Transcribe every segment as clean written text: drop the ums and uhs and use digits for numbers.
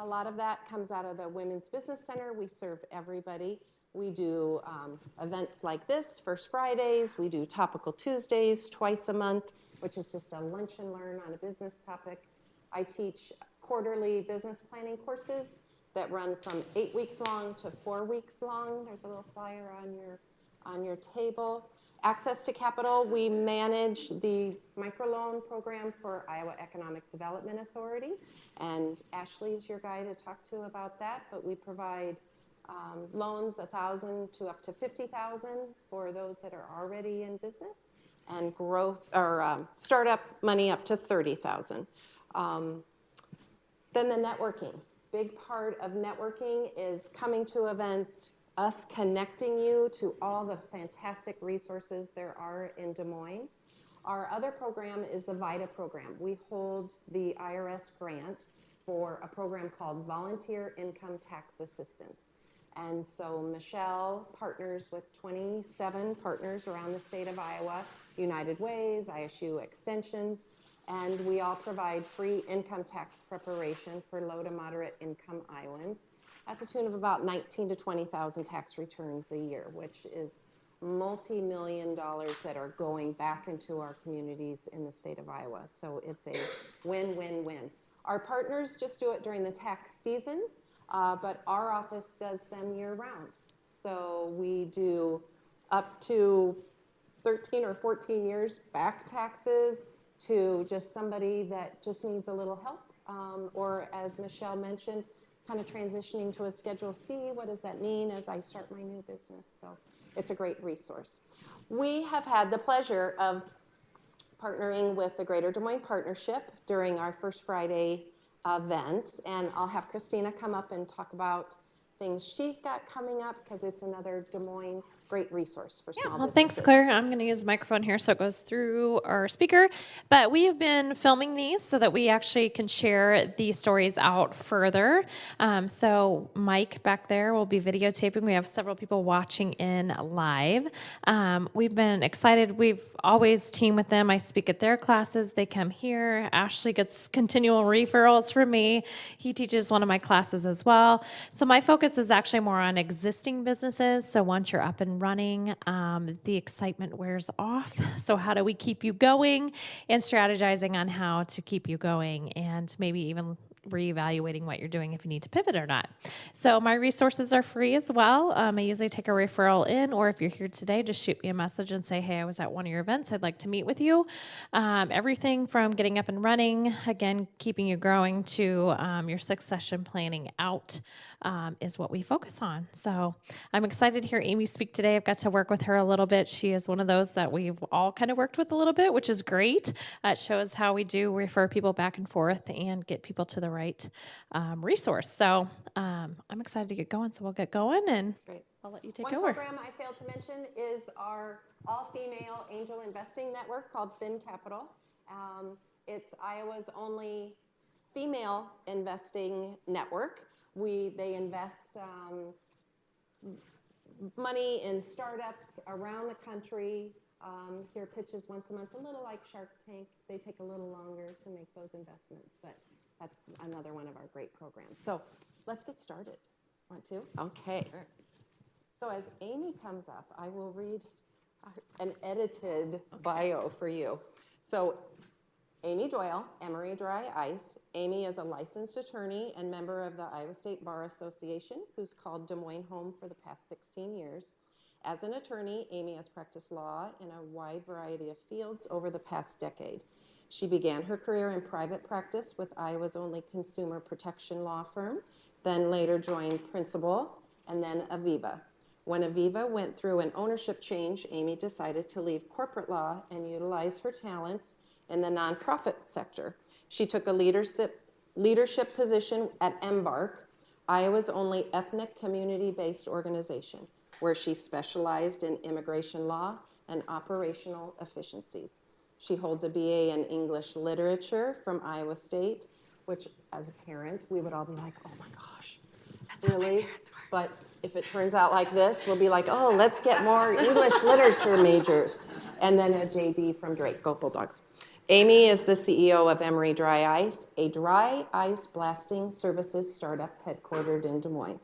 a lot of that comes out of the Women's Business Center. We serve everybody. We do events like this, First Fridays. We do Topical Tuesdays twice a month, which is just a lunch and learn on a business topic. I teach quarterly business planning courses that run from 8 weeks long to 4 weeks long. There's a little flyer on your table. Access to capital, we manage the microloan program for Iowa Economic Development Authority, and Ashley is your guy to talk to about that, but we provide loans $1,000 to up to $50,000 for those that are already in business, and growth or startup money up to $30,000. Then the networking. Big part of networking is coming to events, us connecting you to all the fantastic resources there are in Des Moines. Our other program is the VITA program. We hold the IRS grant for a program called Volunteer Income Tax Assistance. And so Michelle partners with 27 partners around the state of Iowa, United Ways, ISU Extensions, and we all provide free income tax preparation for low to moderate income Iowans at the tune of about 19,000 to 20,000 tax returns a year, which is multi-million dollars that are going back into our communities in the state of Iowa. So it's a win-win-win. Our partners just do it during the tax season, but our office does them year-round. So we do up to 13 or 14 years back taxes to just somebody that just needs a little help, or as Michelle mentioned, kind of transitioning to a Schedule C. What does that mean as I start my new business? So it's a great resource. We have had the pleasure of partnering with the Greater Des Moines Partnership during our First Friday events, and I'll have Christina come up and talk about things she's got coming up because it's another Des Moines great resource for small businesses. Thanks, Claire. I'm going to use the microphone here so it goes through our speaker. But we have been filming these so that we actually can share these stories out further. So Mike back there will be videotaping. We have several people watching in live. We've been excited. We've always teamed with them. I speak at their classes. They come here. Ashley gets continual referrals from me. He teaches one of my classes as well. So my focus is actually more on existing businesses. So once you're up and running, the excitement wears off. So how do we keep you going, and strategizing on how to keep you going, and maybe even reevaluating what you're doing if you need to pivot or not. So my resources are free as well. I usually take a referral in, or if you're here today, just shoot me a message and say, hey, I was at one of your events. I'd like to meet with you. Everything from getting up and running, again, keeping you growing, to your succession planning out is what we focus on. So I'm excited to hear Amy speak today. I've got to work with her a little bit. She is one of those that we've all kind of worked with a little bit, which is great. It shows how we do refer people back and forth and get people to the right resource. So I'm excited to get going. So we'll get going, and Great. I'll let you take One over. program I failed to mention is our all-female angel investing network called Fin Capital. It's Iowa's only female investing network. They invest money in startups around the country. Hear pitches once a month, a little like Shark Tank. They take a little longer to make those investments, but that's another one of our great programs. So let's get started. Want to? Okay. So as Amy comes up, I will read an edited bio for you. So Amy Doyle, Emory Dry Ice. Amy is a licensed attorney and member of the Iowa State Bar Association, who's called Des Moines home for the past 16 years. As an attorney, Amy has practiced law in a wide variety of fields over the past decade. She began her career in private practice with Iowa's only consumer protection law firm, then later joined Principal, and then Aviva. When Aviva went through an ownership change, Amy decided to leave corporate law and utilize her talents in the nonprofit sector. She took a leadership position at Embark, Iowa's only ethnic community-based organization, where she specialized in immigration law and operational efficiencies. She holds a BA in English literature from Iowa State, which as a parent, we would all be like, oh my gosh, that's really? How my parents were. But if it turns out like this, we'll be like, oh, let's get more English literature majors. And then a JD from Drake, go Bulldogs. Amy is the CEO of Emory Dry Ice, a dry ice blasting services startup headquartered in Des Moines.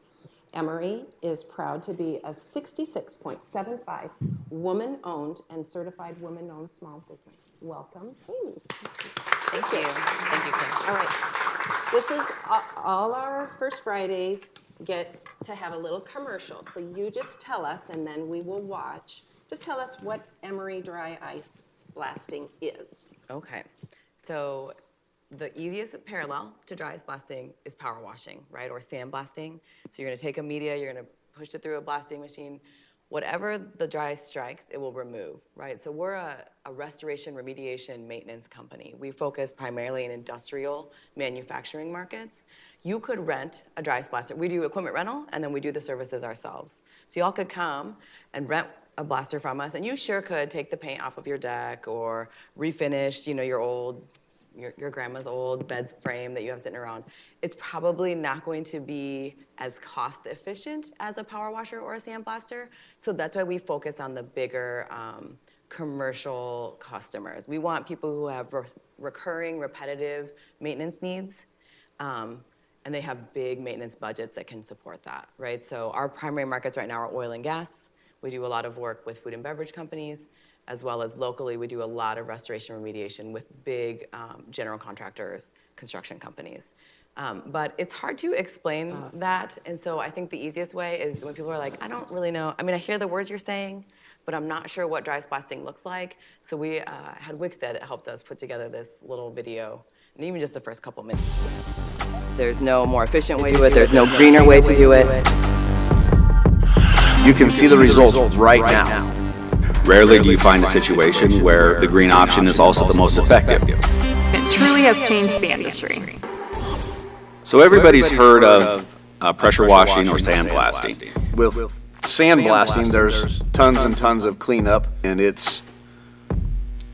Emory is proud to be a 66.75 woman-owned and certified woman-owned small business. Welcome, Amy. Thank you. Thank you, Kim. All right. This is all our First Fridays get to have a little commercial. So you just tell us, and then we will watch. Just tell us what Emory Dry Ice Blasting is. Okay. So the easiest parallel to dry ice blasting is power washing, right? Or sandblasting. So you're going to take a media, you're going to push it through a blasting machine. Whatever the dry ice strikes, it will remove, right? So we're a restoration, remediation, maintenance company. We focus primarily in industrial manufacturing markets. You could rent a dry ice blaster. We do equipment rental, and then we do the services ourselves. So y'all could come and rent a blaster from us, and you sure could take the paint off of your deck or refinish, your grandma's old bed frame that you have sitting around. It's probably not going to be as cost efficient as a power washer or a sandblaster. So that's why we focus on the bigger commercial customers. We want people who have recurring, repetitive maintenance needs, and they have big maintenance budgets that can support that, right? So our primary markets right now are oil and gas. We do a lot of work with food and beverage companies, as well as locally, we do a lot of restoration remediation with big general contractors, construction companies. But it's hard to explain that, and so I think the easiest way is when people are like, I don't really know. I mean, I hear the words you're saying, but I'm not sure what dry ice blasting looks like. So we had Wickstead that helped us put together this little video, and even just the first couple minutes. There's no more efficient way to do it. There's no greener way to do it. You can see the results right now. Rarely do you find a situation where the green option is also the most effective. It truly has changed the industry. So everybody's heard of pressure washing or sandblasting. With sandblasting, there's tons and tons of cleanup, and it's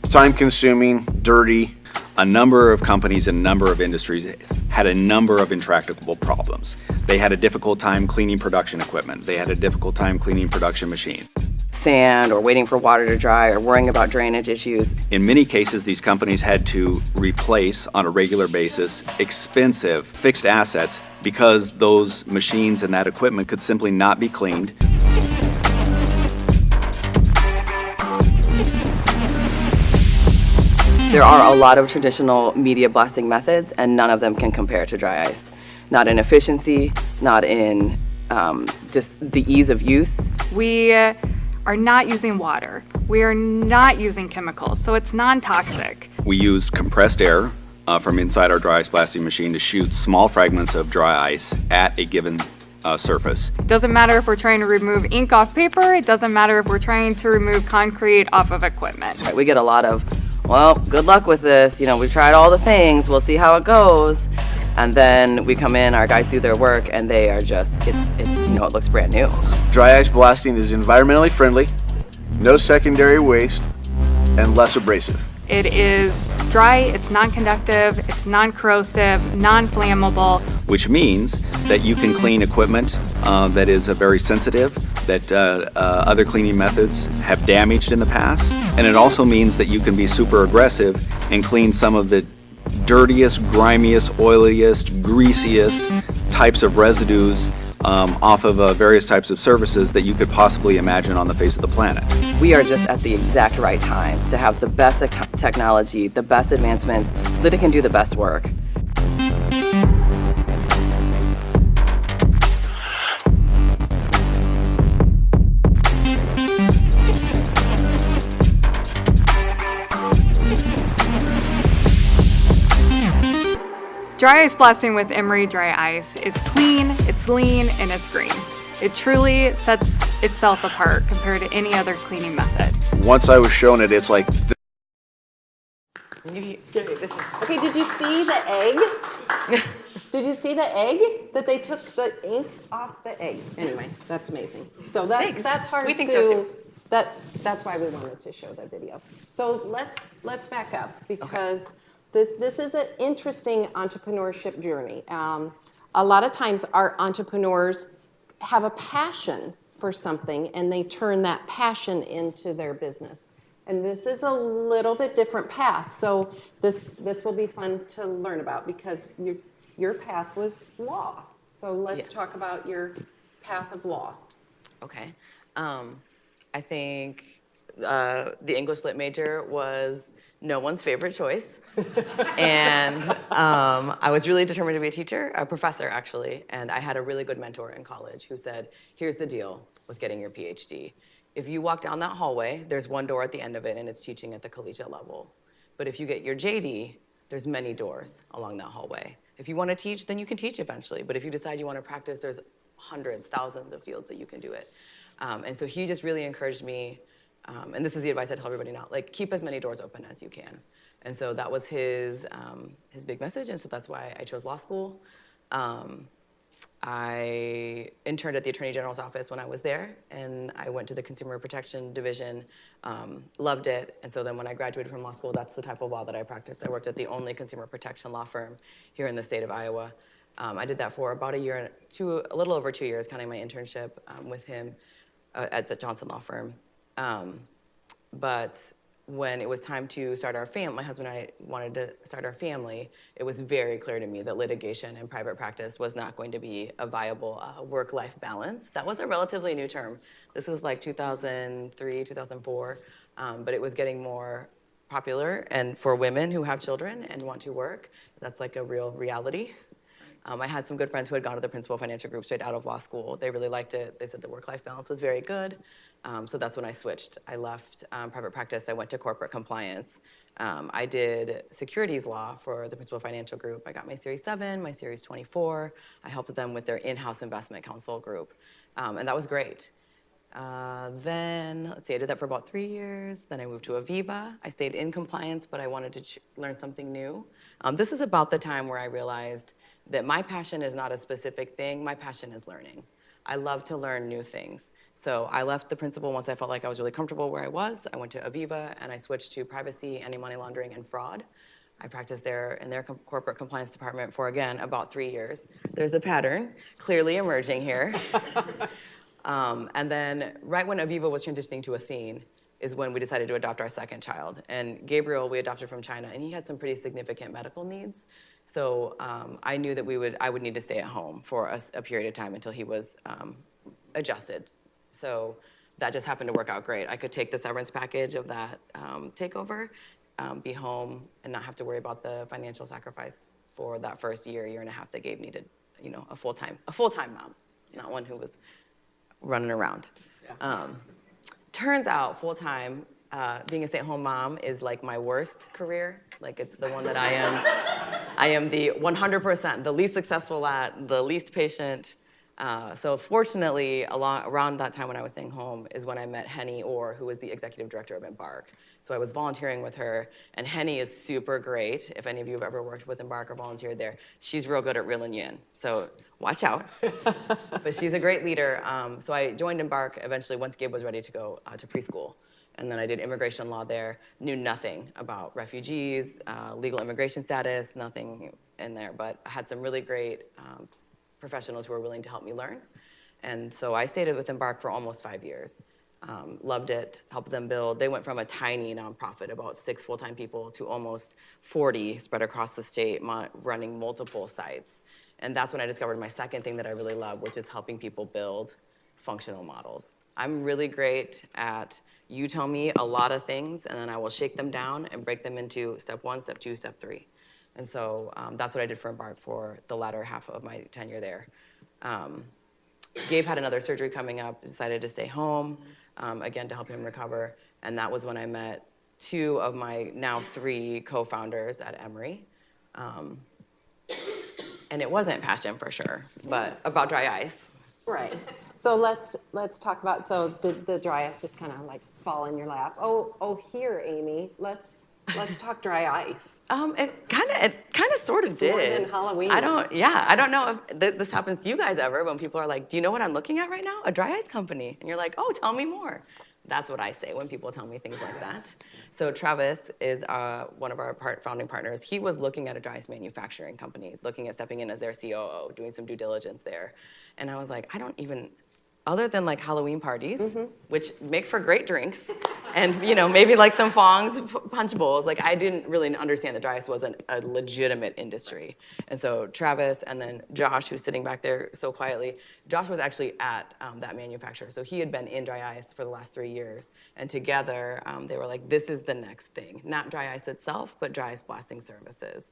time-consuming, dirty. A number of companies in a number of industries had a number of intractable problems. They had a difficult time cleaning production equipment. They had a difficult time cleaning production machines. Sand or waiting for water to dry or worrying about drainage issues. In many cases, these companies had to replace on a regular basis expensive fixed assets because those machines and that equipment could simply not be cleaned. There are a lot of traditional media blasting methods, and none of them can compare to dry ice. Not in efficiency, not in just the ease of use. We are not using water. We are not using chemicals, so it's non-toxic. We used compressed air from inside our dry ice blasting machine to shoot small fragments of dry ice at a given surface. It doesn't matter if we're trying to remove ink off paper. It doesn't matter if we're trying to remove concrete off of equipment. Right, we get a lot of, well, good luck with this. You know, we've tried all the things. We'll see how it goes. And then we come in, our guys do their work, and they are just, it looks brand new. Dry ice blasting is environmentally friendly, no secondary waste, and less abrasive. It is dry, it's non-conductive, it's non-corrosive, non-flammable. Which means that you can clean equipment that is very sensitive, that other cleaning methods have damaged in the past. And it also means that you can be super aggressive and clean some of the dirtiest, grimiest, oiliest, greasiest types of residues off of various types of surfaces that you could possibly imagine on the face of the planet. We are just at the exact right time to have the best technology, the best advancements, so that it can do the best work. Dry ice blasting with Emory Dry Ice is clean, it's lean, and it's green. It truly sets itself apart compared to any other cleaning method. Once I was shown it, it's like, Okay, did you see the egg? Did you see the egg? That they took the ink off the egg. Anyway, that's amazing. So that's hard We think to. so too. That's why we wanted to show the video. So let's back up because this is an interesting entrepreneurship journey. A lot of times our entrepreneurs have a passion for something and they turn that passion into their business. And this is a little bit different path. So this will be fun to learn about because your path was law. So let's talk about your path of law. Okay. I think the English Lit major was no one's favorite choice. And I was really determined to be a teacher, a professor actually, and I had a really good mentor in college who said, here's the deal with getting your PhD. If you walk down that hallway, there's one door at the end of it and it's teaching at the collegiate level. But if you get your JD, there's many doors along that hallway. If you want to teach, then you can teach eventually. But if you decide you want to practice, there's hundreds, thousands of fields that you can do it. And so he just really encouraged me, and this is the advice I tell everybody now, like keep as many doors open as you can. And so that was his big message, and so that's why I chose law school. I interned at the Attorney General's office when I was there, and I went to the Consumer Protection Division, loved it, and so then when I graduated from law school, that's the type of law that I practiced. I worked at the only consumer protection law firm here in the state of Iowa. I did that for about a year, a little over 2 years, counting my internship with him at the Johnson Law Firm. But when it was time to start our family, my husband and I wanted to start our family, it was very clear to me that litigation and private practice was not going to be a viable work-life balance. That was a relatively new term. This was like 2003, 2004, but it was getting more popular, and for women who have children and want to work, that's like a real reality. I had some good friends who had gone to the Principal Financial Group straight out of law school. They really liked it. They said the work-life balance was very good. So that's when I switched. I left private practice. I went to corporate compliance. I did securities law for the Principal Financial Group. I got my Series 7, my Series 24. I helped them with their in-house investment counsel group. And that was great. Then, let's see, I did that for about 3 years. Then I moved to Aviva. I stayed in compliance, but I wanted to learn something new. This is about the time where I realized that my passion is not a specific thing. My passion is learning. I love to learn new things. So I left the principal once I felt like I was really comfortable where I was. I went to Aviva and I switched to privacy, anti-money laundering, and fraud. I practiced there in their corporate compliance department for, again, about 3 years. There's a pattern clearly emerging here. And then right when Aviva was transitioning to Athene is when we decided to adopt our second child. And Gabriel, we adopted from China, and he had some pretty significant medical needs. So I knew that I would need to stay at home for a period of time until he was adjusted. So that just happened to work out great. I could take the severance package of that takeover, be home, and not have to worry about the financial sacrifice for that first year and a half that Gabe needed, a full-time mom, not one who was running around. Yeah. Turns out full-time, being a stay-at-home mom is like my worst career. Like it's the one that I am the 100%, the least successful at, the least patient. So fortunately, around that time when I was staying home is when I met Henny Orr, who was the executive director of Embark. So I was volunteering with her, and Henny is super great. If any of you have ever worked with Embark or volunteered there, she's real good at reeling you in. So watch out. But she's a great leader. So I joined Embark eventually once Gabe was ready to go to preschool. And then I did immigration law there, knew nothing about refugees, legal immigration status, nothing in there, but I had some really great professionals who were willing to help me learn. And so I stayed with Embark for almost 5 years. Loved it, helped them build. They went from a tiny nonprofit, about 6 full-time people, to almost 40 spread across the state, running multiple sites. And that's when I discovered my second thing that I really love, which is helping people build functional models. I'm really great at, you tell me a lot of things, and then I will shake them down and break them into step 1, step 2, step 3. And so that's what I did for Embark for the latter half of my tenure there. Gabe had another surgery coming up, decided to stay home, again, to help him recover. And that was when I met 2 of my now 3 co-founders at Emory. And it wasn't passion for sure, but about dry ice. Right. So let's talk about, so did the dry ice just kind of like fall in your lap? Oh, here, Amy, let's talk dry ice. It kind of sort of did. More than Halloween. I don't know if this happens to you guys ever when people are like, do you know what I'm looking at right now? A dry ice company. And you're like, oh, tell me more. That's what I say when people tell me things like that. So Travis is one of our founding partners. He was looking at a dry ice manufacturing company, looking at stepping in as their COO, doing some due diligence there. And I was like, I don't even, other than like Halloween parties, which make for great drinks, and maybe like some Fong's punch bowls. Like I didn't really understand that dry ice wasn't a legitimate industry. And so Travis and then Josh, who's sitting back there so quietly, Josh was actually at that manufacturer. So he had been in dry ice for the last 3 years. And together they were like, this is the next thing. Not dry ice itself, but dry ice blasting services.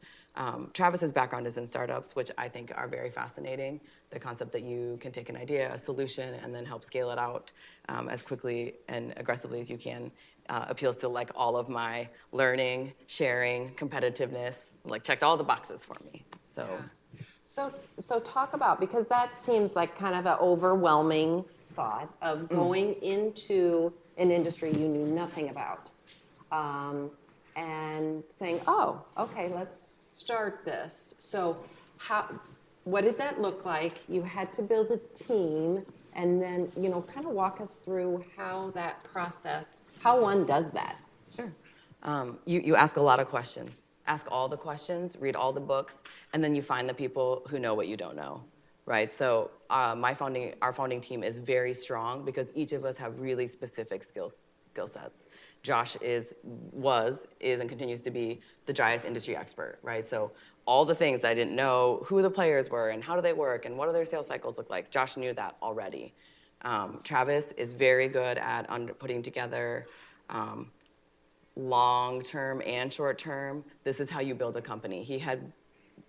Travis's background is in startups, which I think are very fascinating. The concept that you can take an idea, a solution, and then help scale it out as quickly and aggressively as you can appeals to like all of my learning, sharing, competitiveness, like checked all the boxes for me. So, So talk about, because that seems like kind of an overwhelming thought of going into an industry you knew nothing about, and saying, oh, okay, let's start this. So what did that look like? You had to build a team, and then, kind of walk us through how that process, how one does that. sure. You ask a lot of questions. Ask all the questions, read all the books, and then you find the people who know what you don't know, right? So our founding team is very strong because each of us have really specific skill sets. Josh is, and continues to be the dry ice industry expert, right? So all the things that I didn't know, who the players were and how do they work and what do their sales cycles look like, Josh knew that already. Travis is very good at putting together long-term and short-term. This is how you build a company. He had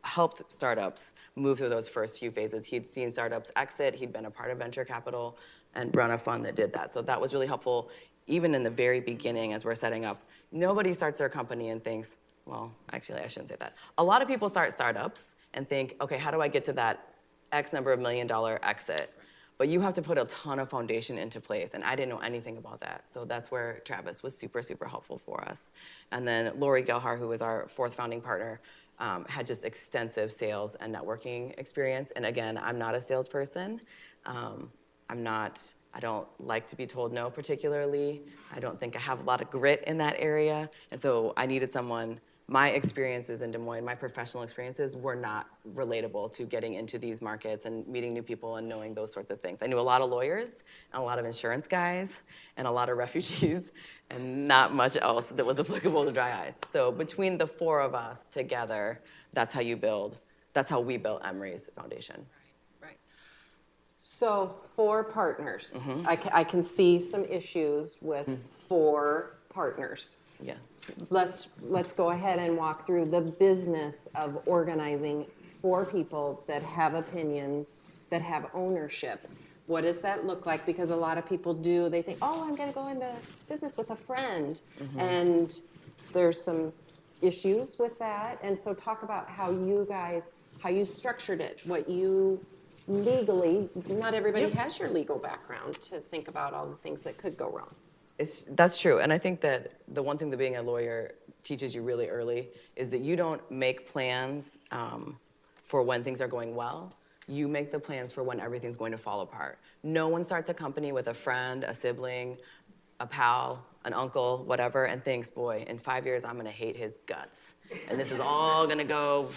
helped startups move through those first few phases. He'd seen startups exit. He'd been a part of venture capital and run a fund that did that. So that was really helpful. Even in the very beginning, as we're setting up, nobody starts their company and thinks, well, actually, I shouldn't say that. A lot of people start startups and think, okay, how do I get to that X number of $1 million exit? But you have to put a ton of foundation into place, and I didn't know anything about that. So that's where Travis was super, super helpful for us. And then Lori Gelhar, who was our fourth founding partner, had just extensive sales and networking experience. And again, I'm not a salesperson. I don't like to be told no particularly. I don't think I have a lot of grit in that area. And so I needed someone. My experiences in Des Moines, my professional experiences were not relatable to getting into these markets and meeting new people and knowing those sorts of things. I knew a lot of lawyers and a lot of insurance guys and a lot of refugees and not much else that was applicable to dry ice. So between the four of us together, that's how we built Emory's foundation. Right. So 4 partners. I can see some issues with 4 partners. Yeah. Let's go ahead and walk through the business of organizing 4 people that have opinions, that have ownership. What does that look like? Because a lot of people they think, oh, I'm going to go into business with a friend. And there's some issues with that. And so talk about how you structured it, what you legally, not everybody has your legal background to think about all the things that could go wrong. That's true, and I think that the one thing that being a lawyer teaches you really early is that you don't make plans for when things are going well. You make the plans for when everything's going to fall apart. No one starts a company with a friend, a sibling, a pal, an uncle, whatever, and thinks, boy, in 5 years I'm gonna hate his guts, and this is all gonna go.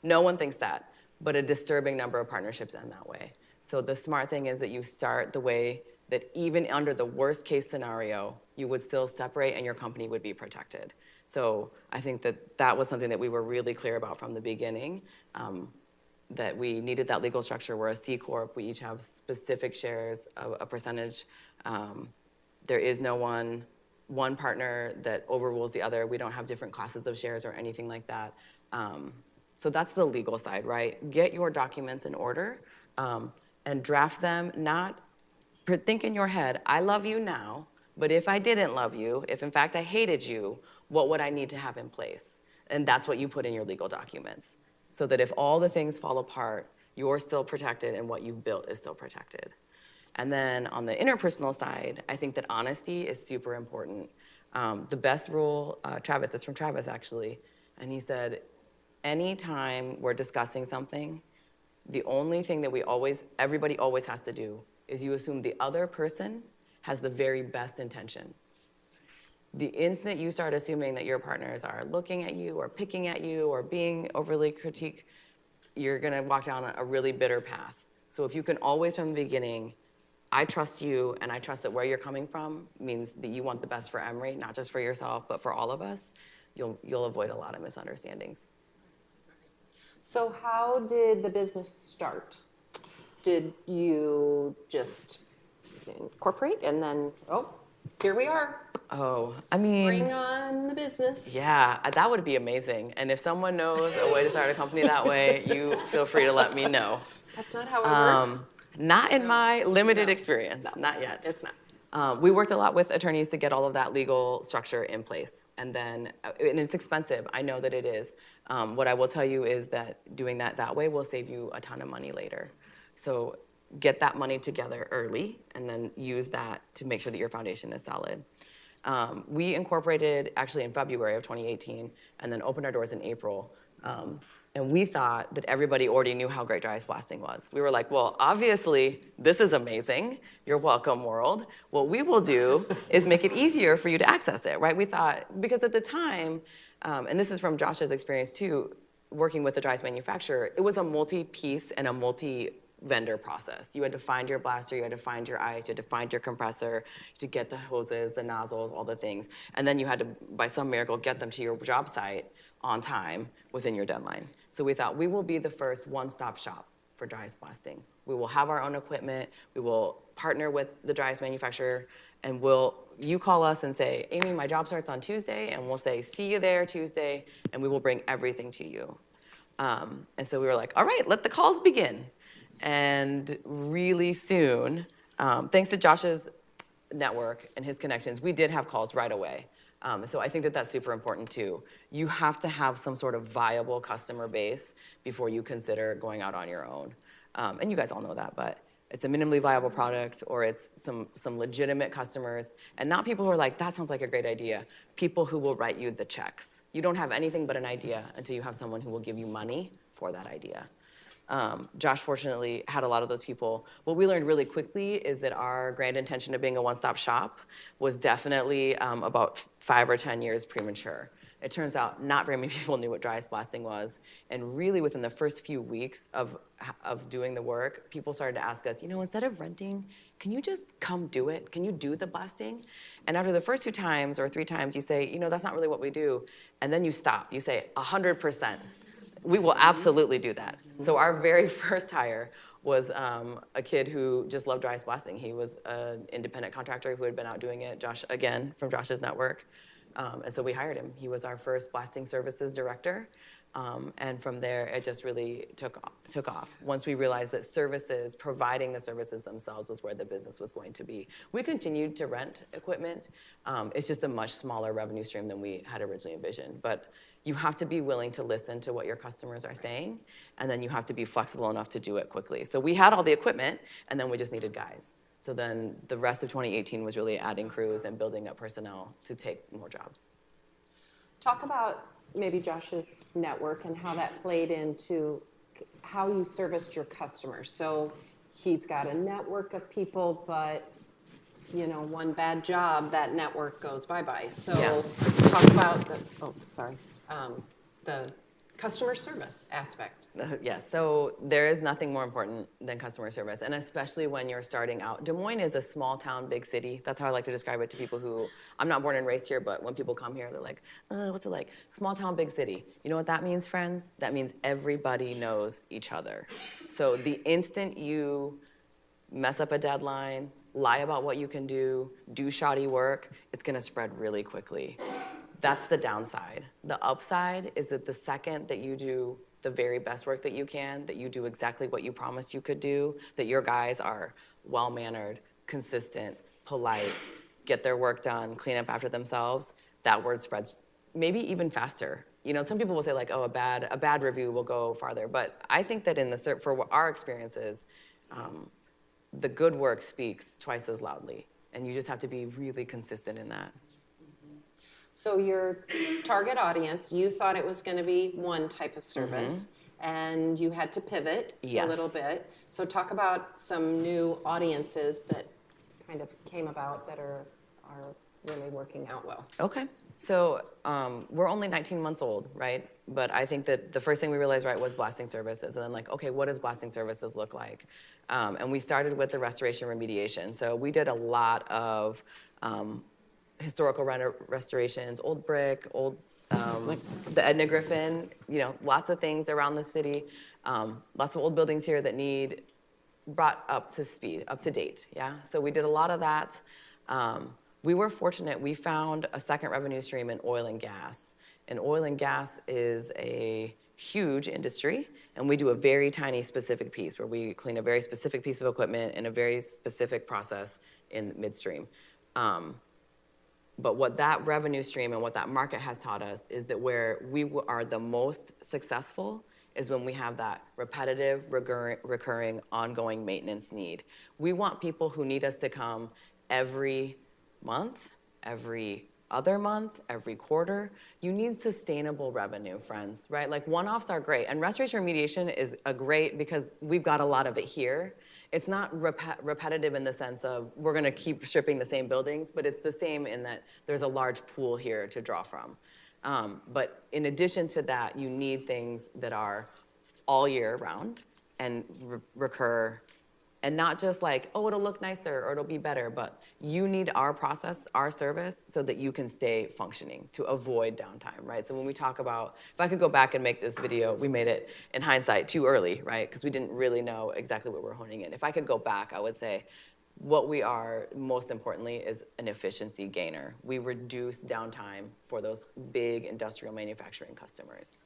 No one thinks that, but a disturbing number of partnerships end that way. So the smart thing is that you start the way that even under the worst case scenario, you would still separate and your company would be protected. So I think that was something that we were really clear about from the beginning, that we needed that legal structure. We're a C Corp, we each have specific shares, a percentage. There is no one partner that overrules the other. We don't have different classes of shares or anything like that. So that's the legal side, right? Get your documents in order and draft them, think in your head, I love you now, but if I didn't love you, if in fact I hated you, what would I need to have in place? And that's what you put in your legal documents, so that if all the things fall apart, you're still protected and what you've built is still protected. And then on the interpersonal side, I think that honesty is super important. The best rule, it's from Travis actually, and he said, anytime we're discussing something, the only thing that everybody always has to do is you assume the other person has the very best intentions. The instant you start assuming that your partners are looking at you or picking at you or being overly critique, you're gonna walk down a really bitter path. So if you can always from the beginning, I trust you, and I trust that where you're coming from means that you want the best for Emory, not just for yourself, but for all of us. You'll avoid a lot of misunderstandings. So how did the business start? Did you just incorporate and then, oh, here we are, Oh, I mean, bring on the business? yeah, that would be amazing. And if someone knows a way to start a company that way, you feel free to let me know. That's not how it works. Not in my limited experience, not yet. It's not. We worked a lot with attorneys to get all of that legal structure in place. And then, and it's expensive, I know that it is. What I will tell you is that doing that way will save you a ton of money later. So get that money together early and then use that to make sure that your foundation is solid. We incorporated actually in February of 2018 and then opened our doors in April. And we thought that everybody already knew how great dry ice blasting was. We were like, well, obviously, this is amazing. You're welcome, world. What we will do is make it easier for you to access it, right? We thought, because at the time, and this is from Josh's experience too, working with a dry ice manufacturer, it was a multi-piece and a multi-vendor process. You had to find your blaster, you had to find your ice, you had to find your compressor, to get the hoses, the nozzles, all the things. And then you had to, by some miracle, get them to your job site on time within your deadline. So we thought we will be the first one-stop shop for dry ice blasting. We will have our own equipment, we will partner with the dry ice manufacturer, and you call us and say, Amy, my job starts on Tuesday, and we'll say, see you there Tuesday, and we will bring everything to you. And so we were like, all right, let the calls begin. And really soon, thanks to Josh's network and his connections, we did have calls right away. So I think that that's super important too. You have to have some sort of viable customer base before you consider going out on your own. And you guys all know that, but it's a minimally viable product or it's some legitimate customers and not people who are like, that sounds like a great idea. People who will write you the checks. You don't have anything but an idea until you have someone who will give you money for that idea. Josh fortunately had a lot of those people. What we learned really quickly is that our grand intention of being a one-stop shop was definitely about 5 or 10 years premature. It turns out not very many people knew what dry ice blasting was, and really within the first few weeks of doing the work, people started to ask us, instead of renting, can you just come do it? Can you do the blasting? And after the first 2 times or 3 times, you say, that's not really what we do, and then you stop. You say, 100%. We will absolutely do that. So our very first hire was a kid who just loved dry ice blasting. He was an independent contractor who had been out doing it, Josh, again, from Josh's network. And so we hired him. He was our first blasting services director. And from there, it just really took off. Once we realized that services, providing the services themselves was where the business was going to be. We continued to rent equipment. It's just a much smaller revenue stream than we had originally envisioned. But you have to be willing to listen to what your customers are saying, and then you have to be flexible enough to do it quickly. So we had all the equipment, and then we just needed guys. So then the rest of 2018 was really adding crews and building up personnel to take more jobs. Talk about maybe Josh's network and how that played into how you serviced your customers. So he's got a network of people, but one bad job, that network goes bye-bye. So talk about the customer service aspect. Yes, so there is nothing more important than customer service, and especially when you're starting out. Des Moines is a small town, big city. That's how I like to describe it to people who, I'm not born and raised here, but when people come here, they're like, what's it like? Small town, big city. You know what that means, friends? That means everybody knows each other. So the instant you mess up a deadline, lie about what you can do shoddy work, it's gonna spread really quickly. That's the downside. The upside is that the second that you do the very best work that you can, that you do exactly what you promised you could do, that your guys are well-mannered, consistent, polite, get their work done, clean up after themselves, that word spreads maybe even faster. Some people will say like, a bad review will go farther, but I think that for our experiences, the good work speaks twice as loudly, and you just have to be really consistent in that. So your target audience, you thought it was going to be one type of service, and you had to pivot a little bit. So talk about some new audiences that kind of came about that are really working out well. Okay. So we're only 19 months old, right? But I think that the first thing we realized, right, was blasting services. And then like, okay, what does blasting services look like? And we started with the restoration remediation. So we did a lot of historical restorations, old brick, old, the Edna Griffin, you know, lots of things around the city. Lots of old buildings here that need brought up to speed, up to date, yeah? So we did a lot of that. We were fortunate, we found a second revenue stream in oil and gas. And oil and gas is a huge industry, and we do a very tiny specific piece where we clean a very specific piece of equipment in a very specific process in midstream. But what that revenue stream and what that market has taught us is that where we are the most successful is when we have that repetitive, recurring, ongoing maintenance need. We want people who need us to come every month, every other month, every quarter. You need sustainable revenue, friends, right? Like one-offs are great, and restoration remediation is a great because we've got a lot of it here. It's not repetitive in the sense of we're gonna keep stripping the same buildings, but it's the same in that there's a large pool here to draw from. But in addition to that, you need things that are all year round and recur, and not just like, oh, it'll look nicer or it'll be better, but you need our process, our service, so that you can stay functioning to avoid downtime, right? So when we talk about, if I could go back and make this video, we made it in hindsight too early, right? Because we didn't really know exactly what we're honing in. If I could go back, I would say, what we are, most importantly, is an efficiency gainer. We reduce downtime for those big industrial manufacturing customers.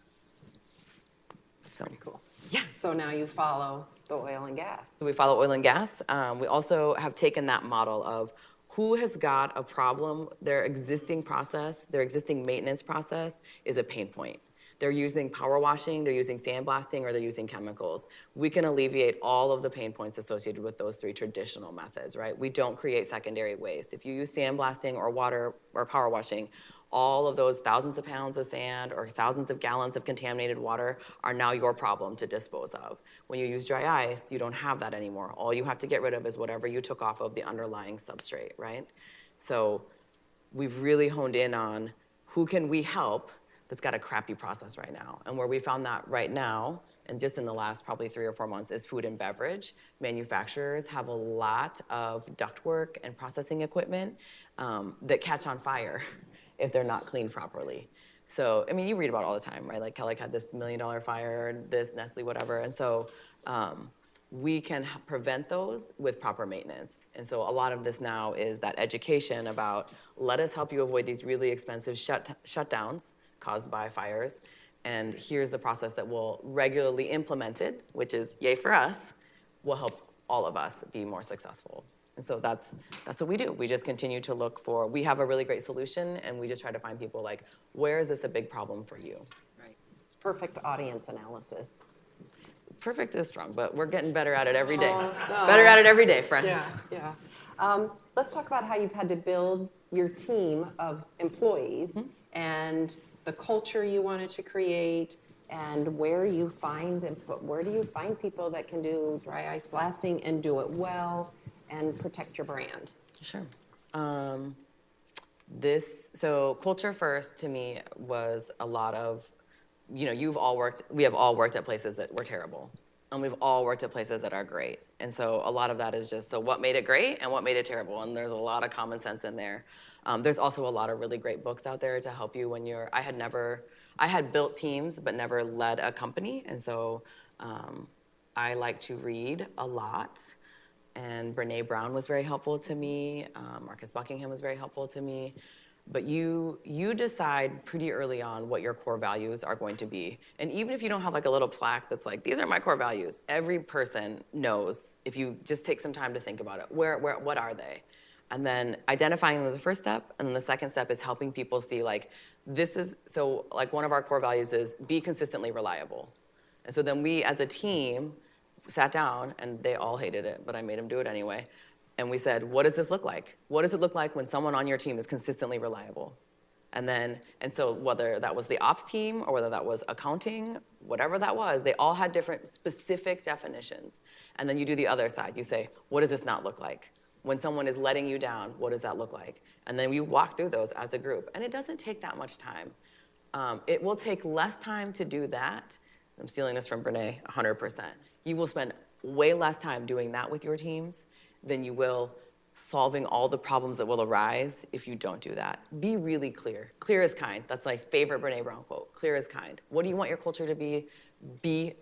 That's pretty cool. Yeah. So now you follow the oil and gas. So we follow oil and gas. We also have taken that model of who has got a problem, their existing process, their existing maintenance process is a pain point. They're using power washing, they're using sandblasting, or they're using chemicals. We can alleviate all of the pain points associated with those three traditional methods, right? We don't create secondary waste. If you use sandblasting or water or power washing, all of those thousands of pounds of sand or thousands of gallons of contaminated water are now your problem to dispose of. When you use dry ice, you don't have that anymore. All you have to get rid of is whatever you took off of the underlying substrate, right? So we've really honed in on who can we help that's got a crappy process right now. And where we found that right now, and just in the last probably 3 or 4 months, is food and beverage. Manufacturers have a lot of ductwork and processing equipment that catch on fire if they're not cleaned properly. So, I mean, you read about it all the time, right? Like Kellogg had this $1 million fire, this, Nestle, whatever. And so we can prevent those with proper maintenance. And so a lot of this now is that education about, let us help you avoid these really expensive shutdowns caused by fires. And here's the process that will regularly implemented, which is yay for us, will help all of us be more successful. And so that's what we do. We just continue to look for, we have a really great solution, and we just try to find people like, where is this a big problem for you? Right. It's perfect audience analysis. Perfect is strong, but we're getting better at it every day. No. Better at it every day, friends. Yeah. Let's talk about how you've had to build your team of employees and the culture you wanted to create, and where do you find people that can do dry ice blasting and do it well and protect your brand? Sure. So culture first to me was a lot of, we have all worked at places that were terrible. And we've all worked at places that are great. And so a lot of that is just, so what made it great and what made it terrible? And there's a lot of common sense in there. There's also a lot of really great books out there to help you when I had built teams but never led a company. And so I like to read a lot. And Brene Brown was very helpful to me. Marcus Buckingham was very helpful to me. But you decide pretty early on what your core values are going to be. And even if you don't have like a little plaque that's like, these are my core values, every person knows, if you just take some time to think about it, what are they? And then identifying them is the first step. And then the second step is helping people see like, one of our core values is be consistently reliable. And so then we as a team sat down, and they all hated it, but I made them do it anyway. And we said, what does this look like? What does it look like when someone on your team is consistently reliable? And so whether that was the ops team or whether that was accounting, whatever that was, they all had different specific definitions. And then you do the other side. You say, what does this not look like? When someone is letting you down, what does that look like? And then we walk through those as a group. And it doesn't take that much time. It will take less time to do that. I'm stealing this from Brene, 100%. You will spend way less time doing that with your teams than you will solving all the problems that will arise if you don't do that. Be really clear. Clear is kind. That's my favorite Brene Brown quote. Clear is kind. What do you want your culture to be? Be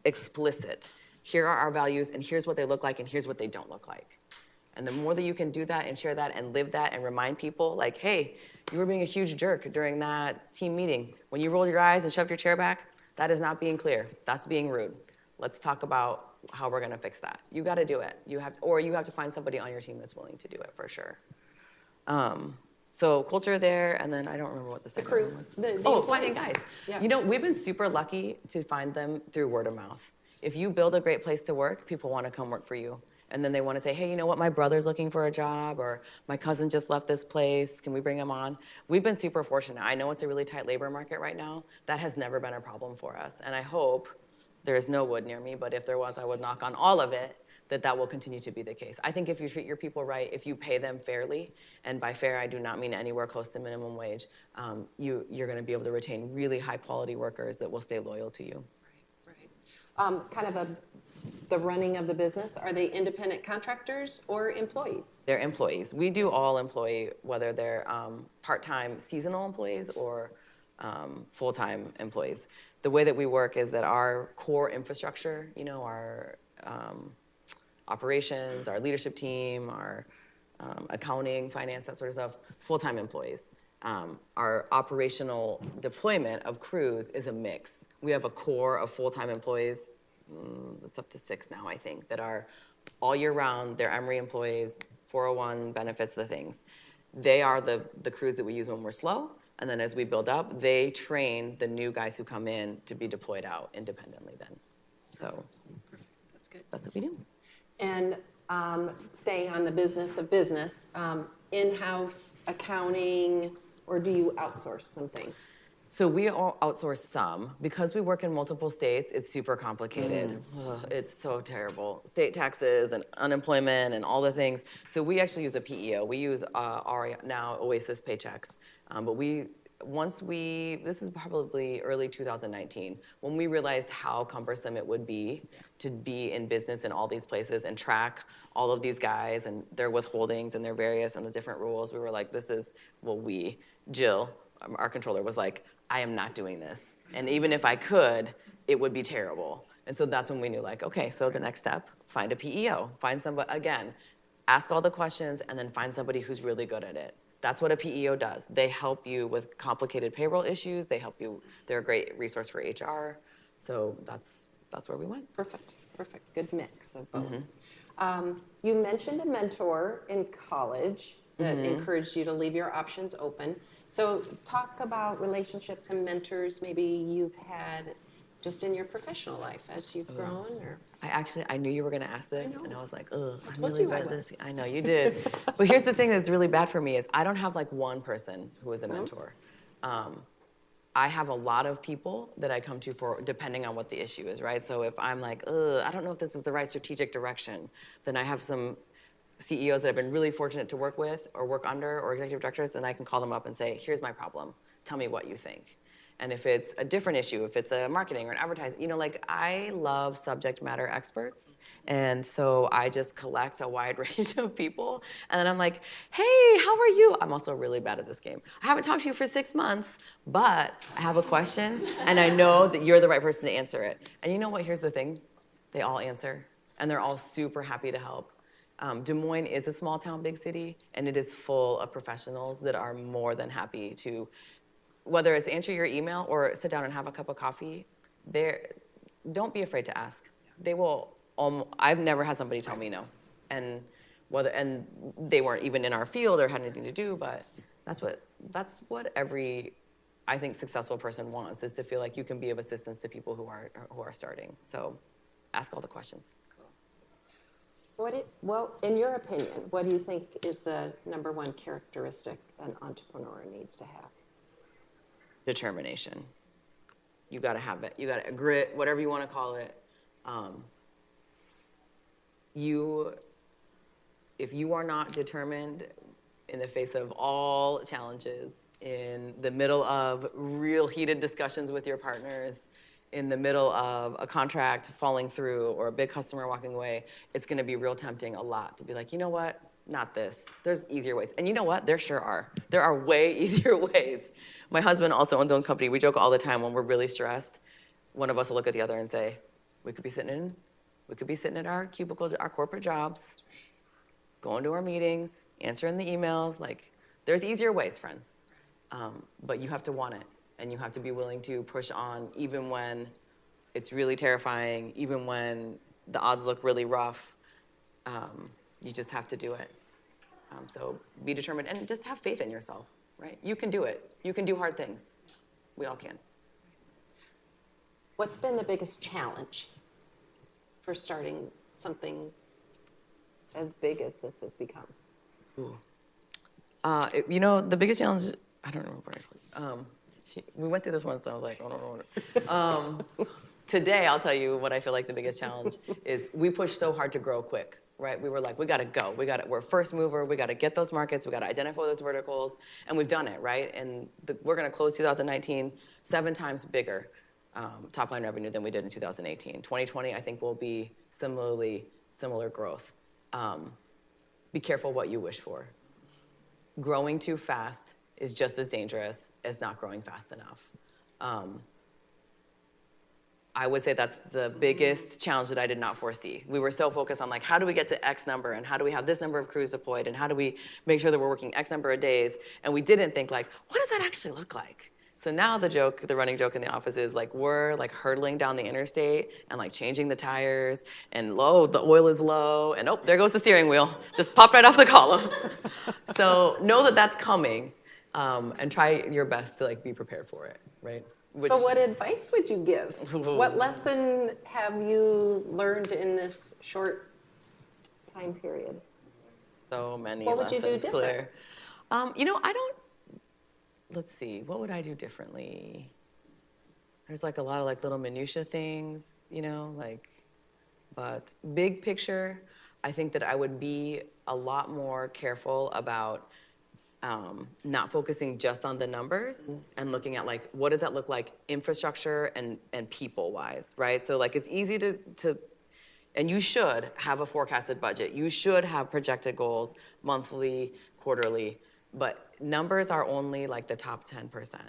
explicit. Here are our values, and here's what they look like, and here's what they don't look like. And the more that you can do that and share that and live that and remind people, like, hey, you were being a huge jerk during that team meeting. When you rolled your eyes and shoved your chair back, that is not being clear. That's being rude. Let's talk about how we're gonna fix that. You gotta do it. You have to find somebody on your team that's willing to do it for sure. So culture there, and then I don't remember what the second one crews, was. the Finding employees. guys. Yeah. You know, we've been super lucky to find them through word of mouth. If you build a great place to work, people wanna come work for you. And then they wanna say, hey, you know what, my brother's looking for a job, or my cousin just left this place, can we bring him on? We've been super fortunate. I know it's a really tight labor market right now. That has never been a problem for us. And I hope, there is no wood near me, but if there was, I would knock on all of it, that will continue to be the case. I think if you treat your people right, if you pay them fairly, and by fair I do not mean anywhere close to minimum wage, you're gonna be able to retain really high quality workers that will stay loyal to you. Right. The running of the business, are they independent contractors or employees? They're employees. We do all employee, whether they're part-time seasonal employees or full-time employees. The way that we work is that our core infrastructure, you know, our operations, our leadership team, our accounting, finance, that sort of stuff, full-time employees. Our operational deployment of crews is a mix. We have a core of full-time employees, it's up to 6 now, I think, that are all year round. They're Emory employees, 401 benefits, the things. They are the crews that we use when we're slow. And then as we build up, they train the new guys who come in to be deployed out independently then. So That's good. that's what we do. And staying on the business of business, in-house accounting, or do you outsource some things? So we all outsource some. Because we work in multiple states, it's super complicated. Ugh, it's so terrible. State taxes and unemployment and all the things. So we actually use a PEO. We use our now Oasis Paychecks. But this is probably early 2019, when we realized how cumbersome it would be to be in business in all these places and track all of these guys and their withholdings and their various and the different rules. We were like, Jill, our controller, was like, I am not doing this. And even if I could, it would be terrible. And so that's when we knew, like, okay, so the next step, find a PEO. Find somebody, again, ask all the questions and then find somebody who's really good at it. That's what a PEO does. They help you with complicated payroll issues. They help you, they're a great resource for HR. So that's where we went. Perfect. Good mix of both. You mentioned a mentor in college that encouraged you to leave your options open. So talk about relationships and mentors maybe you've had just in your professional life as you've grown, or? I knew you were gonna ask this, and I was like, ugh, I'm told really you I bad at was. this. I know you did. But here's the thing that's really bad for me is I don't have like one person who is a mentor. I have a lot of people that I come to for depending on what the issue is, right? So if I'm like, ugh, I don't know if this is the right strategic direction, then I have some CEOs that I've been really fortunate to work with or work under, or executive directors, and I can call them up and say, here's my problem. Tell me what you think. And if it's a different issue, if it's a marketing or an advertising, you know, like I love subject matter experts. And so I just collect a wide range of people. And then I'm like, hey, how are you? I'm also really bad at this game. I haven't talked to you for 6 months, but I have a question and I know that you're the right person to answer it. And you know what, here's the thing, they all answer and they're all super happy to help. Des Moines is a small town, big city, and it is full of professionals that are more than happy to, whether it's answer your email or sit down and have a cup of coffee, don't be afraid to ask. They will, I've never had somebody tell me no. And they weren't even in our field or had anything to do, but that's what every, I think, successful person wants, is to feel like you can be of assistance to people who are starting. So ask all the questions. Well, in your opinion, what do you think is the number one characteristic an entrepreneur needs to have? Determination. You gotta have it. You gotta grit, whatever you want to call it. if you are not determined in the face of all challenges, in the middle of real heated discussions with your partners, in the middle of a contract falling through or a big customer walking away, it's gonna be real tempting a lot to be like, you know what, not this. There's easier ways. And you know what, there sure are. There are way easier ways. My husband also owns his own company. We joke all the time when we're really stressed, one of us will look at the other and say, we could be sitting in our cubicles, our corporate jobs, going to our meetings, answering the emails. Like, there's easier ways, friends. But you have to want it, and you have to be willing to push on even when it's really terrifying, even when the odds look really rough. You just have to do it. So be determined, and just have faith in yourself, right? You can do it. You can do hard things. We all can. What's been the biggest challenge for starting something as big as this has become? The biggest challenge, I don't remember actually. We went through this once, and I was like, oh, no. Today, I'll tell you what I feel like the biggest challenge is. We pushed so hard to grow quick, right? We were like, we gotta go. We're first mover. We gotta get those markets. We gotta identify those verticals, and we've done it, right? And we're gonna close 2019 7 times bigger top line revenue than we did in 2018. 2020, I think, will be similar growth. Be careful what you wish for. Growing too fast is just as dangerous as not growing fast enough. I would say that's the biggest challenge that I did not foresee. We were so focused on, like, how do we get to X number, and how do we have this number of crews deployed, and how do we make sure that we're working X number of days, and we didn't think, like, what does that actually look like? So now the running joke in the office is, like, we're like hurtling down the interstate and like changing the tires, and the oil is low, and oh, there goes the steering wheel. Just popped right off the column. So know that that's coming, and try your best to like be prepared for it, right? So what advice would you give? What lesson have you learned in this short time period? So many What would you lessons, do Claire. Let's see, what would I do differently? There's like a lot of like little minutia things, but big picture, I think that I would be a lot more careful about not focusing just on the numbers and looking at like, what does that look like infrastructure and people-wise, right? So like it's easy to, and you should have a forecasted budget. You should have projected goals monthly, quarterly, but numbers are only like the top 10%.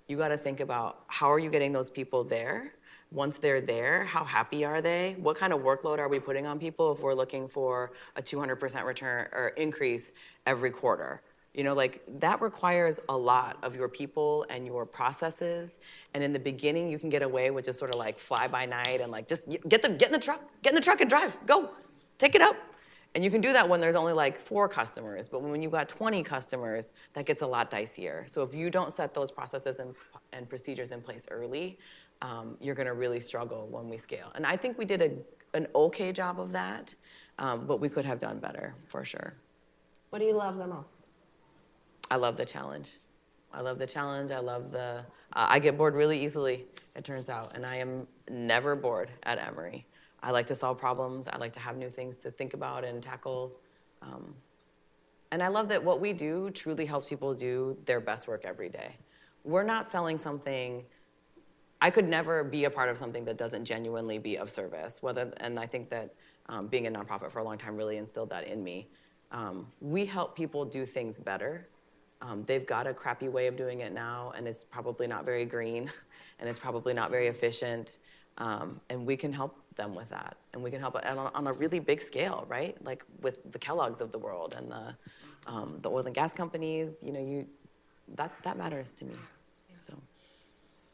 You gotta think about how are you getting those people there? Once they're there, how happy are they? What kind of workload are we putting on people if we're looking for a 200% return or increase every quarter? Like that requires a lot of your people and your processes. And in the beginning, you can get away with just sort of like fly by night and like just get in the truck and drive, go, take it up. And you can do that when there's only like 4 customers, but when you've got 20 customers, that gets a lot dicier. So if you don't set those processes and procedures in place early, you're gonna really struggle when we scale. And I think we did an okay job of that, but we could have done better, for sure. What do you love the most? I love the challenge. I get bored really easily, it turns out, and I am never bored at Emory. I like to solve problems. I like to have new things to think about and tackle. And I love that what we do truly helps people do their best work every day. We're not selling something. I could never be a part of something that doesn't genuinely be of service. And I think that being a nonprofit for a long time really instilled that in me. We help people do things better. They've got a crappy way of doing it now, and it's probably not very green, and it's probably not very efficient. And we can help them with that, and we can help on a really big scale, right? Like with the Kellogg's of the world and the oil and gas companies. That matters to me. So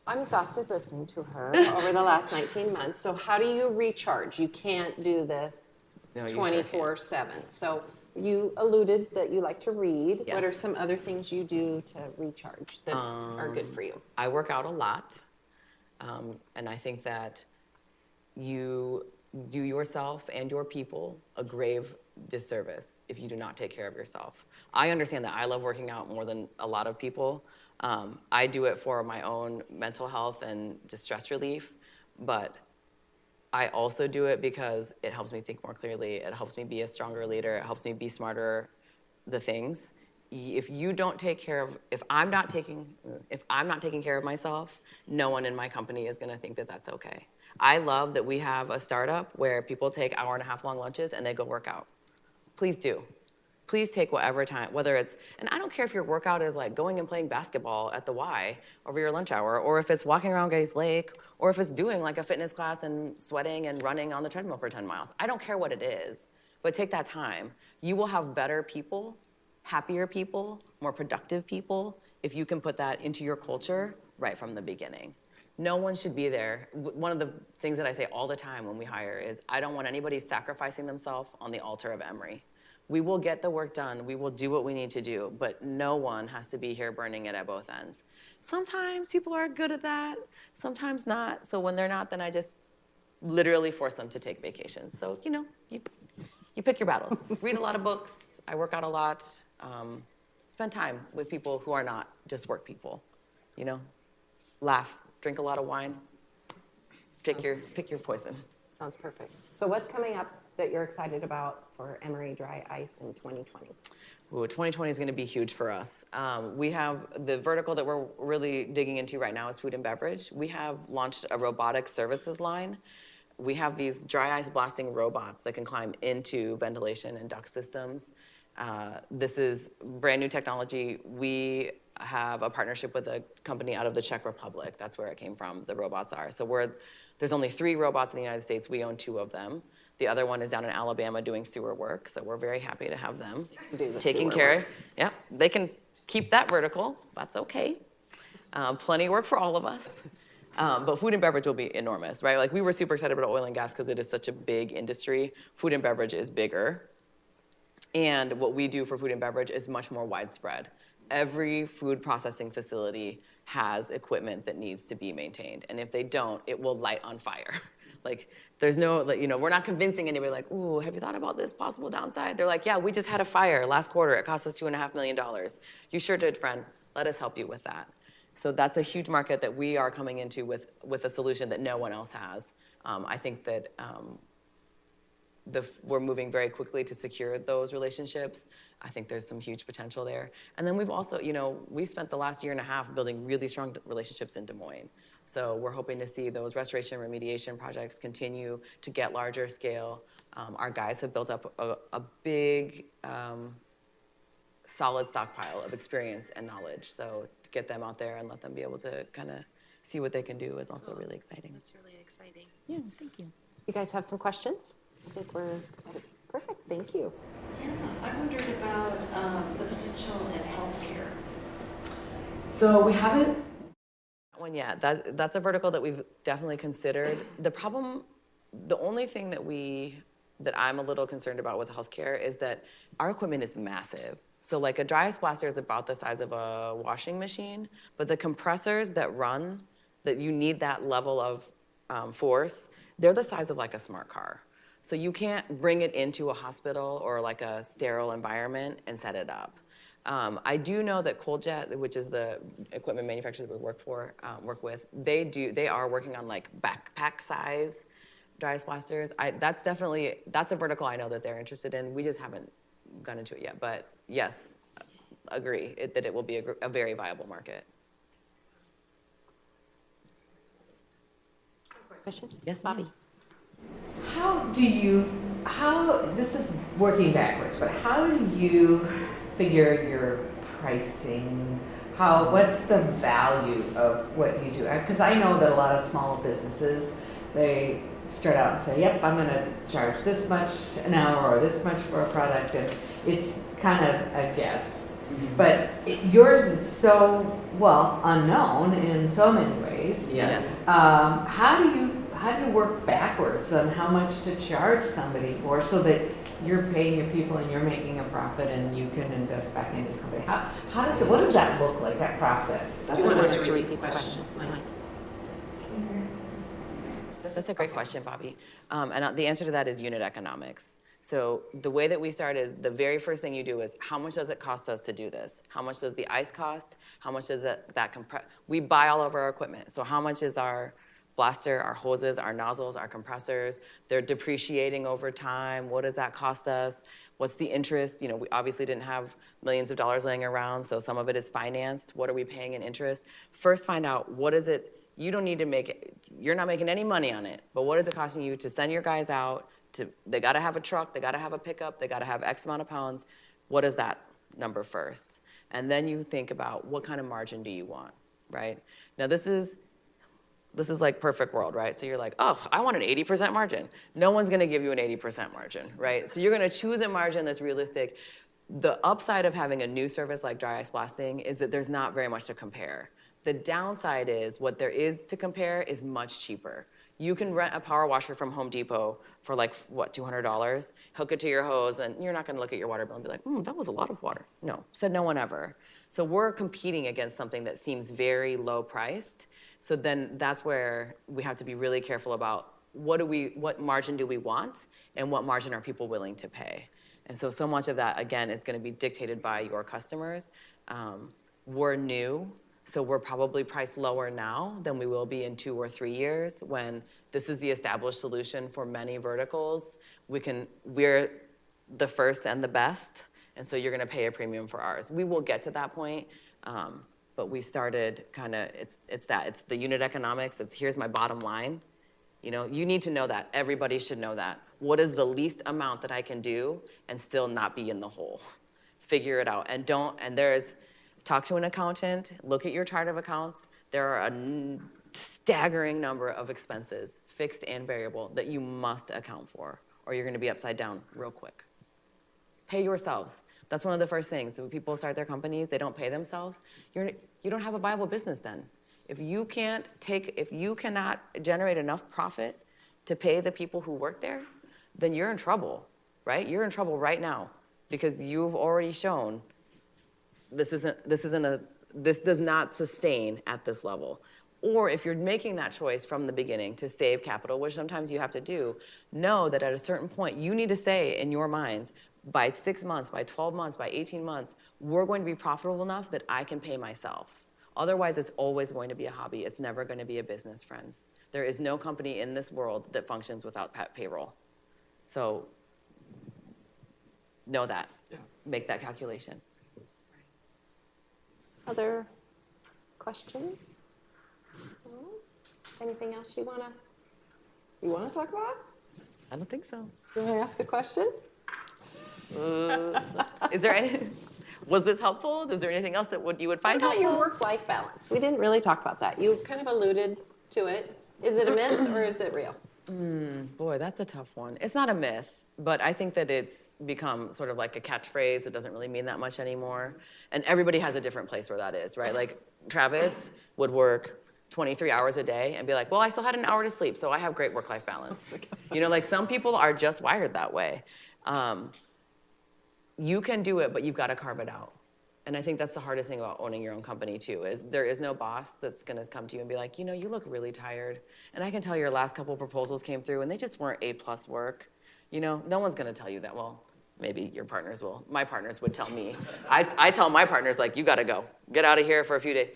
I'm exhausted listening to her over the last 19 months. So how do you recharge? You can't do this 24/7. So you alluded that you like to read. Yes. What are some other things you do to recharge that are good for you? I work out a lot, and I think that you do yourself and your people a grave disservice if you do not take care of yourself. I understand that I love working out more than a lot of people. I do it for my own mental health and just stress relief, but I also do it because it helps me think more clearly. It helps me be a stronger leader. It helps me be smarter, the things. If you don't take care of, if I'm not taking care of myself, no one in my company is gonna think that that's okay. I love that we have a startup where people take hour-and-a-half long lunches and they go work out. Please do. Please take whatever time, whether it's, and I don't care if your workout is like going and playing basketball at the Y over your lunch hour, or if it's walking around Gays Lake, or if it's doing like a fitness class and sweating and running on the treadmill for 10 miles. I don't care what it is, but take that time. You will have better people, happier people, more productive people, if you can put that into your culture right from the beginning. No one should be there. One of the things that I say all the time when we hire is, I don't want anybody sacrificing themselves on the altar of Emory. We will get the work done. We will do what we need to do, but no one has to be here burning it at both ends. Sometimes people are good at that, sometimes not. So when they're not, then I just literally force them to take vacations. So, you know, you pick your battles. Read a lot of books. I work out a lot. Spend time with people who are not just work people, you know? Laugh, drink a lot of wine. Pick your poison. Sounds perfect. So what's coming up that you're excited about for Emory Dry Ice in 2020? Ooh, 2020 is going to be huge for us. We have the vertical that we're really digging into right now is food and beverage. We have launched a robotic services line. We have these dry ice blasting robots that can climb into ventilation and duct systems. This is brand new technology. We have a partnership with a company out of the Czech Republic. That's where it came from, the robots are. So there's only 3 robots in the United States. We own 2 of them. The other one is down in Alabama doing sewer work, so we're very happy to have them taking care of. Yeah, they can keep that vertical. That's okay. Plenty of work for all of us. But food and beverage will be enormous, right? Like we were super excited about oil and gas because it is such a big industry. Food and beverage is bigger. And what we do for food and beverage is much more widespread. Every food processing facility has equipment that needs to be maintained. And if they don't, it will light on fire. Like, there's no, like, you know, we're not convincing anybody like, ooh, have you thought about this possible downside? They're like, yeah, we just had a fire last quarter. It cost us $2.5 million. You sure did, friend. Let us help you with that. So that's a huge market that we are coming into with a solution that no one else has. I think that we're moving very quickly to secure those relationships. I think there's some huge potential there. And then we've also, you know, we spent the last 1.5 years building really strong relationships in Des Moines. So we're hoping to see those restoration and remediation projects continue to get larger scale. Our guys have built up a big, solid stockpile of experience and knowledge. So to get them out there and let them be able to kind of see what they can do is also really exciting. That's really exciting. Yeah, thank you. You guys have some questions? I think we're perfect. Thank you. Yeah, I wondered about the potential in healthcare. So we haven't one yet. That's a vertical that we've definitely considered. The only thing that I'm a little concerned about with healthcare is that our equipment is massive. So like a dry ice blaster is about the size of a washing machine, but the compressors that you need that level of force, they're the size of like a smart car. So you can't bring it into a hospital or like a sterile environment and set it up. I do know that Coaljet, which is the equipment manufacturer that we work with, they are working on like backpack size dry ice blasters. That's a vertical I know that they're interested in. We just haven't gone into it yet, but yes, agree that it will be a very viable market. Question? Yes, Bobby. This is working backwards, but how do you figure your pricing? What's the value of what you do? Because I know that a lot of small businesses, they start out and say, yep, I'm going to charge this much an hour or this much for a product, and it's kind of a guess. Mm-hmm. But yours is so, unknown in so many ways. Yes. How do you work backwards on how much to charge somebody for so that you're paying your people and you're making a profit and you can invest back into the company? What does that look like, that process? Do you want us to repeat the question? That's a great question, Bobby. And the answer to that is unit economics. So the way that we start is the very first thing you do is how much does it cost us to do this? How much does the ice cost? How much does that compress? We buy all of our equipment. So how much is our blaster, our hoses, our nozzles, our compressors. They're depreciating over time. What does that cost us? What's the interest? You know, we obviously didn't have millions of dollars laying around, so some of it is financed. What are we paying in interest? First, find out what is it. You don't need to make it. You're not making any money on it, but what is it costing you to send your guys out? They got to have a truck. They got to have a pickup. They got to have X amount of pounds. What is that number first? And then you think about what kind of margin do you want, right? Now this is like perfect world, right? So you're like, oh, I want an 80% margin. No one's gonna give you an 80% margin, right? So you're gonna choose a margin that's realistic. The upside of having a new service like dry ice blasting is that there's not very much to compare. The downside is what there is to compare is much cheaper. You can rent a power washer from Home Depot for like, what, $200, hook it to your hose, and you're not gonna look at your water bill and be like, that was a lot of water. No, said no one ever. So we're competing against something that seems very low priced. So then that's where we have to be really careful about what margin do we want and what margin are people willing to pay. And so much of that, again, is gonna be dictated by your customers. We're new. So we're probably priced lower now than we will be in 2 or 3 years when this is the established solution for many verticals. We're the first and the best, and so you're gonna pay a premium for ours. We will get to that point, but we started it's the unit economics, it's here's my bottom line. You know, you need to know that, everybody should know that. What is the least amount that I can do and still not be in the hole? Figure it out, talk to an accountant, look at your chart of accounts. There are a staggering number of expenses, fixed and variable, that you must account for, or you're gonna be upside down real quick. Pay yourselves. That's one of the first things. When people start their companies, they don't pay themselves. You don't have a viable business then. If you cannot generate enough profit to pay the people who work there, then you're in trouble, right? You're in trouble right now because you've already shown this does not sustain at this level. Or if you're making that choice from the beginning to save capital, which sometimes you have to do, know that at a certain point, you need to say in your minds, by 6 months, by 12 months, by 18 months, we're going to be profitable enough that I can pay myself. Otherwise, it's always going to be a hobby. It's never going to be a business, friends. There is no company in this world that functions without payroll. So know that. Yeah. Make that calculation. Other questions? No? Anything else you wanna talk about? I don't think so. You wanna ask a question? Is there any? Was this helpful? Is there anything else that you would find What about helpful? your work-life balance? We didn't really talk about that. You kind of alluded to it. Is it a myth or is it real? Boy, that's a tough one. It's not a myth, but I think that it's become sort of like a catchphrase that doesn't really mean that much anymore. And everybody has a different place where that is, right? Like Travis would work 23 hours a day and be like, well, I still had an hour to sleep, so I have great work-life balance. You know, like some people are just wired that way. You can do it, but you've got to carve it out. And I think that's the hardest thing about owning your own company too, is there is no boss that's gonna come to you and be like, you know, you look really tired. And I can tell your last couple proposals came through and they just weren't A+ work. You know, no one's gonna tell you that. Well, maybe your partners will. My partners would tell me. I tell my partners, like, you gotta go. Get out of here for a few days.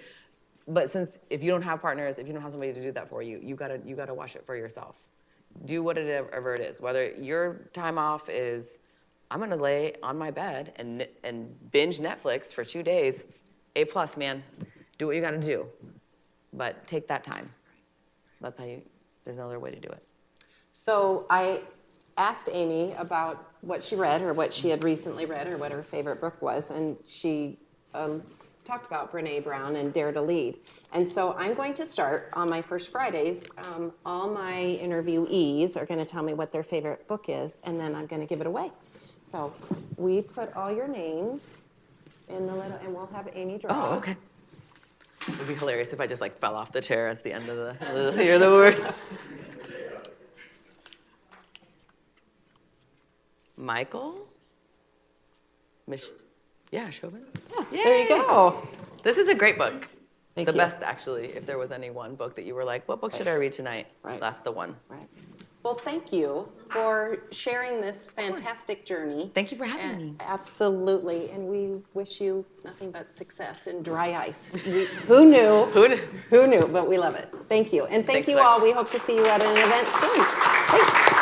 But if you don't have partners, if you don't have somebody to do that for you, you gotta watch it for yourself. Do whatever it is. Whether your time off is, I'm gonna lay on my bed and binge Netflix for 2 days. A+, man. Do what you gotta do. But take that time. There's no other way to do it. So I asked Amy about what she read or what she had recently read or what her favorite book was, and she talked about Brené Brown and Dare to Lead. And so I'm going to start on my first Fridays. All my interviewees are gonna tell me what their favorite book is, and then I'm gonna give it away. So we put all your names in the little, and we'll have Amy draw. Oh, okay. It would be hilarious if I just like fell off the chair at the end of the, you're the worst. Michael? Yeah, Chauvin? Yeah, there you go. This is a great book. Thank the you. best, actually, if there was any one book that you were like, what book should I read tonight? Right. That's the one. Right. Well, thank you for sharing this fantastic journey. Thank you for having me. Absolutely, and we wish you nothing but success in dry ice. Who knew? Who knew? Who knew? But we love it. Thank you, and thank Thanks, you Mike. all. We hope to see you at an event soon. Thanks.